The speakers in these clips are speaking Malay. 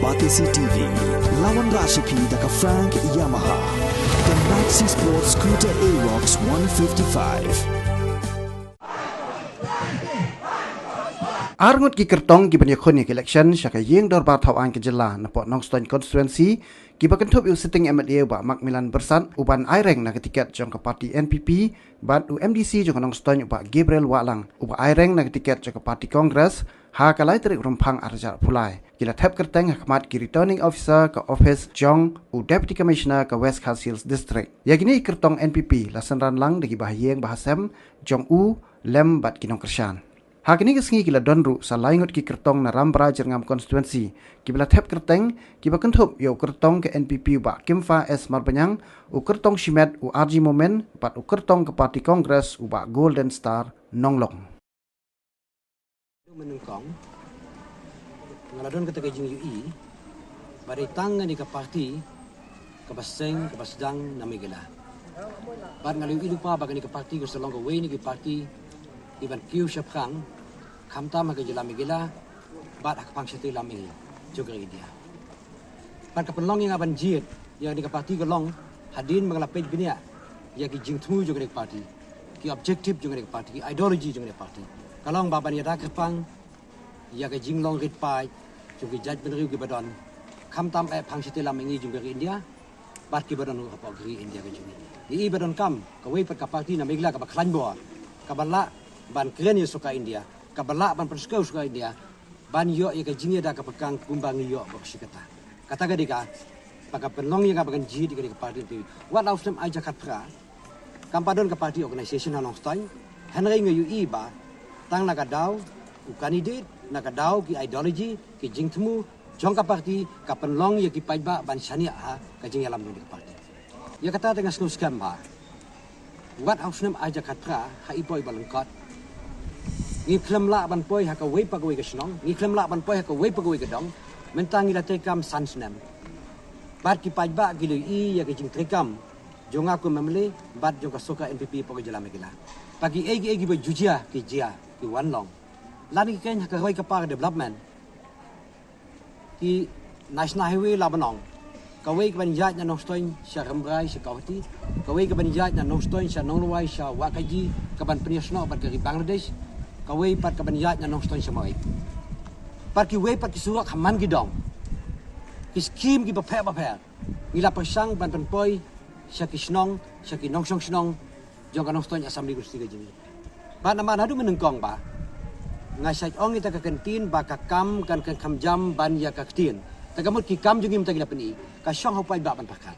Batisi TV, lawan Rashipi daka Frank Yamaha, dan Maxi Sports Scooter Aerox 155. Arngut ki kertong ki banyak khoni election syaka yeng dor ba thawang ki jilla na pot Nongstoin constituency ki bakan thop yu sitting MLA ba Macmillan Bersat uban aireng na tiket jong ke parti NPP ban UMDC jong Nongstoin ba Gabriel Walang uba aireng na tiket jong ke parti Congress ha kalai terik rumpang arja pulai kila thep kerteng hakmat ki returning officer ke office jong deputy commissioner ke West Kars Hills district yakini kertong NPP lasan ran lang degi bahayeng bahasem jong lem bat kinong kersyan. Hakini kesengi kila donru salaingot ki kertong na rambra jerngam konstituensi. Kibla thep kerteng, kiba kentup yo kertong ke NPP ba Kimfa S Marbanyang, u kertong Shimet u RG Moment, pat u kertong ke Parti Kongres u ba Golden Star Nonglong. Menengkong, ngaladon ketika jing UI, bari tangan di ke parti, ke baseng, ke basdang, namigila. Bar ngalu lupa bagan di ke parti, ke selong ke wei ke parti, iban kiu syapkang, kamta maga jela migila bat ak pangsyati lami juga dia bat kapenlong yang aban jit yang di parti gelong hadin mengalapej binia ya ki jingtu juga di parti ki objektif juga di parti ki ideologi juga di parti kalong baban ya dak pang ya ki jinglong rit pai juga jaj benriu ki badon kamtam pangsyati lami juga India bat ki badon apa gri India ke juga di badon kam ka wei pat ka parti na migila ka baklan bo ka bala ban kren ya suka India kabala ban perskau suka India ban yo ya kajingnya dah kapekang kumbang yo bersikata kata gadika pakai penlong yang kapakan ji di parti itu what of them aja katra kampadon ke parti organisation Nongstoin Henry ngu ba tang nakadau u candidate nakadau ki ideology ki jingtemu jongka parti ka penlong ya ki paiba ban syania ha kajing alam di parti ya kata dengan skam ba what of them aja katra ha ipoi balengkot ngi klem la ban poi ha ka wei pa ka wei ka snong ngi klem la ban poi ha ka wei pa ka wei ka dong mentang ila tekam sansnem bat ki pajba gilu ya ke jing tekam jonga ku memle bat jonga soka NPP pa ka jala megila pagi egi ba jujia ki jia ki wanlong lani ken ha ka roi ka pa development ki national highway la banong ka wei ka ban yat na Nongstoin sya rembrai sya kawti ka wei ka ban yat na Nongstoin sya nongluai sya wakaji ka ban peniasno bat ka Bangladesh kawai pat kabanjat na Nongstoin samai pat ki wei pat ki surak haman gidong ki skim ki baphe ila pasang ban poi syaki snong syaki nongsong snong jong Nongstoin assembly gusti ga jini ba nama hadu menengkong ba ngasai ong ita ka kantin ba ka kam kan kam jam ban ya ka ktin tagamut ki kam jungim tagila peni ka syong hopai ba ban pakat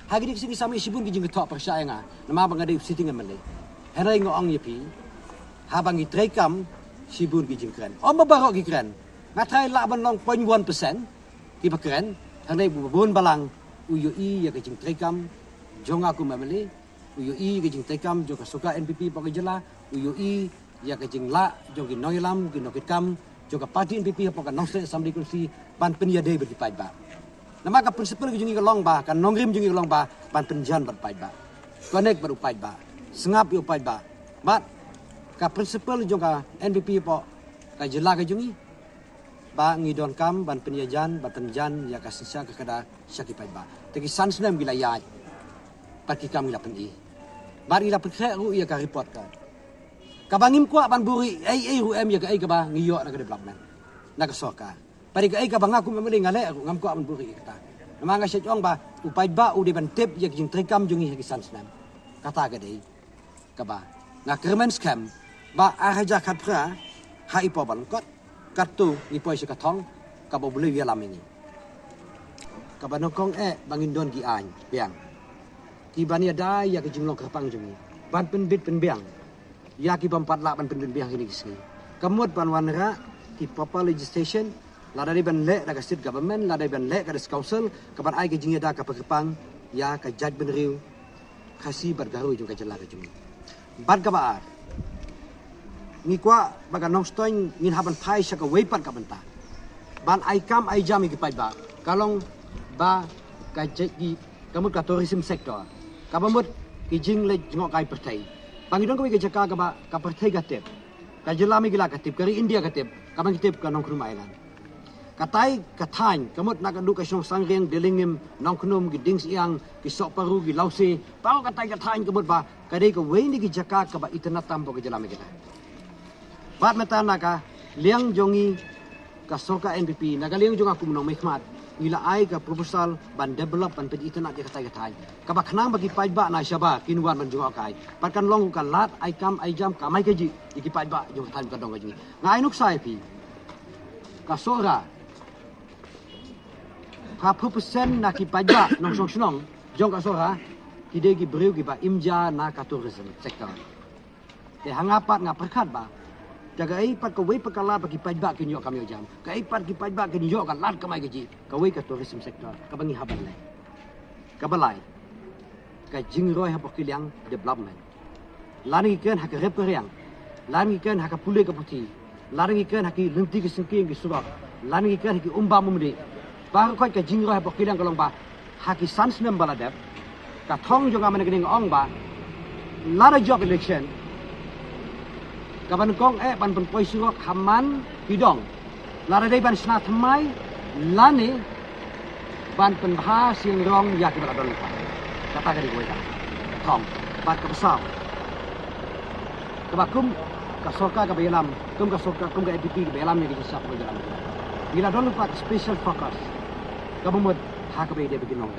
hagi dik sini sami sibun ki jing tok persaya nga nama bangade sitting amale herai ngong yepi habang itrekam sibun ki jingkren om babarok ki kren ngatrai la ban long 0.1% ki bakren hanai bubun balang uyui ya ki jingtrekam jong aku memeli uyui ki jingtrekam jong suka NPP pakai jela uyui ya ki jingla jong ki noilam ki nokitkam jong parti NPP pakai Nongstoin assembly kursi ban peniade berki paiba nama ka prinsipal ki jungi long ba kan nongrim jungi long ba ban penjan ber paiba connect ber paiba sengap yo paiba bat ka prinsipal jongka NPP po ka jela ka jungi ba ngidon kam ban penyajan ban penjan ya ka sisa ka kada syaki paiba tegi sansnem gila ya pati kam gila peni bari la pekre ru ya ka report ka bangim kwa ban buri ru em ya ka ka ba ngiyo na ka development na ka soka pari ka ka bangaku memeli ngale ngam kwa ban buri kata namanga sa jong ba upai ba u de ban tip ya jing trekam jungi ki sansnem kata ka dei ka ba na kermen scam ba araja katra hai po balangkot kartu ni poi se katong ka bo beli ya lamini ka banokong bangindon gi an biang ki bani ada ya ke jinglong kerpang jungi ban penbit penbiang ya ki bampat la ban penbit biang ini kisi kamut ban wanra ki papa legislation la dari ban le da state government la dari ban le ka council ka ban ai ke jingi da ka kerpang ya ka judge benriu khasi bergaru juga jela ke jungi ban ka ba ni kwa baga Nongstoin ngin haban pai syaka weipat ka benta ban ai kam ai jam ki pai ba kalong ba ka jadi kamut ka tourism sector ka bamut ki jing le jngok kai pertai pangidon ko ke jaka ka ba ka pertai ka tep ka jelami gila ka tep kari India ka tep ka bang tep ka Nongkrum Island katai katany kamot nakadu ka song sangreng delingim nongknum gi dings iang gi sok paru gi lause pau katai katany kamot ba kadai ka weini gi jaka ka ba itanatam bo gi jalame kita bat mata naka liang jongi ka soka NPP naga liang jonga kumno mekmat ila ai ka proposal ban develop ban pet itanat dia katai katai ka ba khnang bagi pajba na syaba kinwan ban jonga kai patkan long ka lat ai kam ai jam ka mai keji iki pajba jong katai ka dong gaji ngai nuk sai pi ka sora berapa persen nak ki pajak nong senong jong ka sora kide ki breu ki ba imja na ka tourism sektor te hangapat ngap perkat ba jaga ai pat ko wei pakala bagi pajak ki nyok kami jam ka ai pat ki pajak ki nyok ka lat ka mai gaji ka wei ka tourism sektor ka bangi haban le ka balai ka jingroi ha pokiliang development lani ken ha ka reperiang lani ken ha ka pulai ka putih lani ken ha ki lenti ki sengking ki surak lani ken ha ki umba mumde baru kau ke jingroh apa kilang kalau ba haki sans nem baladep ka thong jonga mana kening ong ba lara job election ka ban kong ban pen poi surok haman pidong lara dei ban sna thamai lani ban pen bha siang rong ya ki baladon ka kata ka di goita thong bat ka besar ka bakum ka soka ka belam kum ka soka kum ka EPP ka belam ni di sap ko jalan bila don lupa special focus kabumot hakabe de begin nong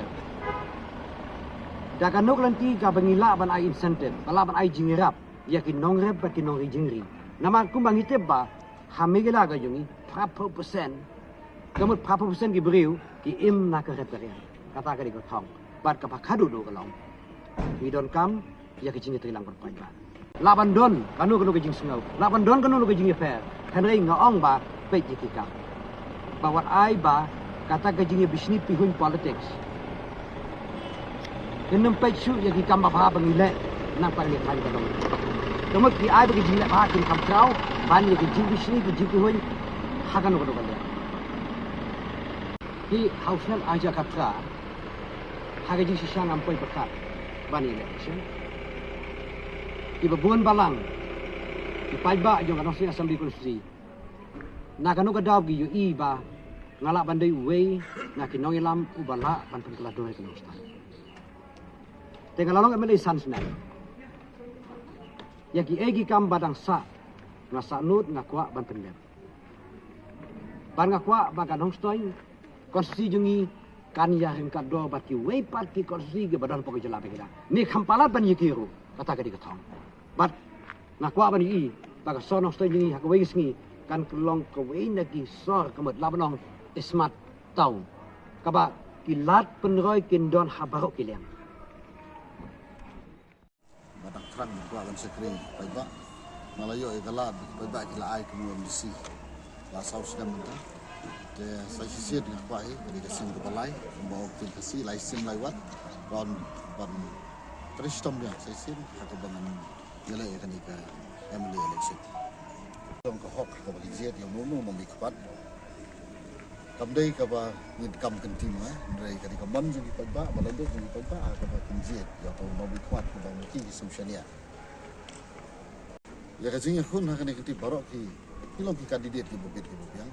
daga nok lanti ka bangila ban ai incentive bala ban ai jingirap ya ki nong rep ba ki nong jingri nama ku bangite ba hamigela ga jungi 30% kamut 30% ki breu ki im na ka reperian kata ka di ko thong bat ka pakhadu do kalong we don't come ya ki jingi trilang ko pa laban don kanu ke jing sungau laban don kanu ke jing fair henry ngaong ba pe jikika bawat ai ba kata gajingnya bisnis pihun politics. Kenapa pecu yang kita maha bangile nampak ni kan kadang. Kamu ki ai bagi jingle maha kin kam trau ban yang gajing bisnis gajing pihun hakan ko kadang. Ki hausnan aja katra hagajing sisang ampoi bekat ban election. Ki babon balang ki pajba jong kan assembly konstitusi. Nak kanu kadau gi ui ba ngalak bandai wei nak kinong ilam ubala ban penkela doi kenong stan tengalalong emele san senai ya ki egi kam badang sa ngasa nut ngakwa ban pendem ban ngakwa ba kanong stoi konstitusi jungi kan ya heng kado bat ki wei pat ki konstitusi ge badan pokok jela pekida ni khampalat ban yikiru kata gadi ketong bat ngakwa ban yi ba ka sono stoi jungi hak wei sngi kan kelong ke wei nagi sor kemut labanong ismat tahu kaba kilat penroy kindon habarok kiliang batang terang gua akan sekri baik malayo igalat baik kila ai kemu MDC la saus dan mentah de sai sisi dengan kuai dari kesim ke balai bawa tim kasih laisin lewat ron ban tristom dia sai sim atau bangan jela akan ke MLA election dong ke hok ke bagi jet yang nunu memikpat kamdai ka ba ngid kam kentim ndrai ka di kaman jadi pagba balando jadi pagba ka ba kinjet ya to no bi kwat ka ba ki sosialia ya ka jinga khun ha ka ni kiti barok ki ilong ki kandidat ki bobit ki bobiang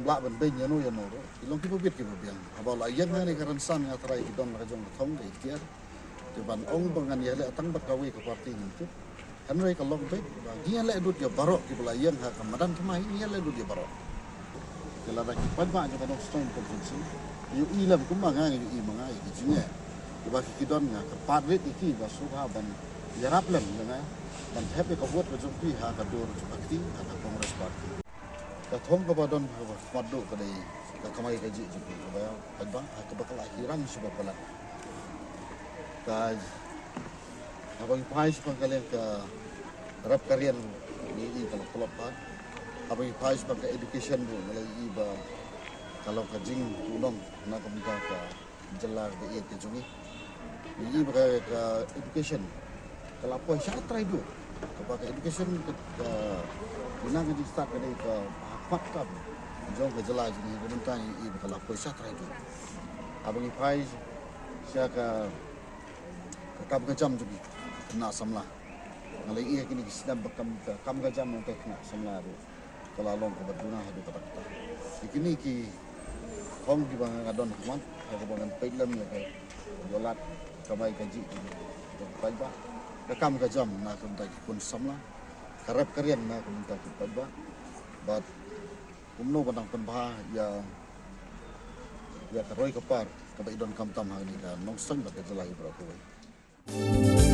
la ban ben ya no ilong ki bobit ki bobiang aba la yang ni karan san nga trai ki don ka jong thong de ikhtiar de ban ong bangan ya le tang bat kawe ka parti ntu hanrai ka long be ba dia le dut ya barok ki bala yang ha ka madan thmai ya le dut ya barok kalau nak pajak juga nak stone konvensi, you ilam kumbangan you mangai kijinya, bagi kidon nga kepat rit iki basuha ban yarap lem nga ban happy kabut bajumpi ha kadur bakti ha kongres parti. Kathong kabadon madu kadai ka kamai kaji jupi kabaya pajak ha kabakal akhiran sebab pala. Ka abang pai sepangkalian ka rap karian ni kalau kelopad abang pais pakai education bu mulai iba kalau kajing unong nak kemuka ke jelar ke ia kejungi ini pakai ke education kalau apa syarat try do pakai education ke guna ke start ke ke fakta jong ke jelar jadi tentang ini kalau apa syarat try do abang pais saya ke kam kejam juga kena samlah mulai ia kini sedang bekam kam kejam untuk kena samlah tu pelalong ke berduna hadu kata-kata. Ikini ki hong di bang ngadon kumat, aku bangan peglem ya kai yolat kamai kaji pajba. Rekam kajam na kumta ki kun samla. Karep karian na kumta ki pajba. But umno banang penbah ya karoi kapar kabai don kamtam hari ni kan nong sang bakai jelai berapa.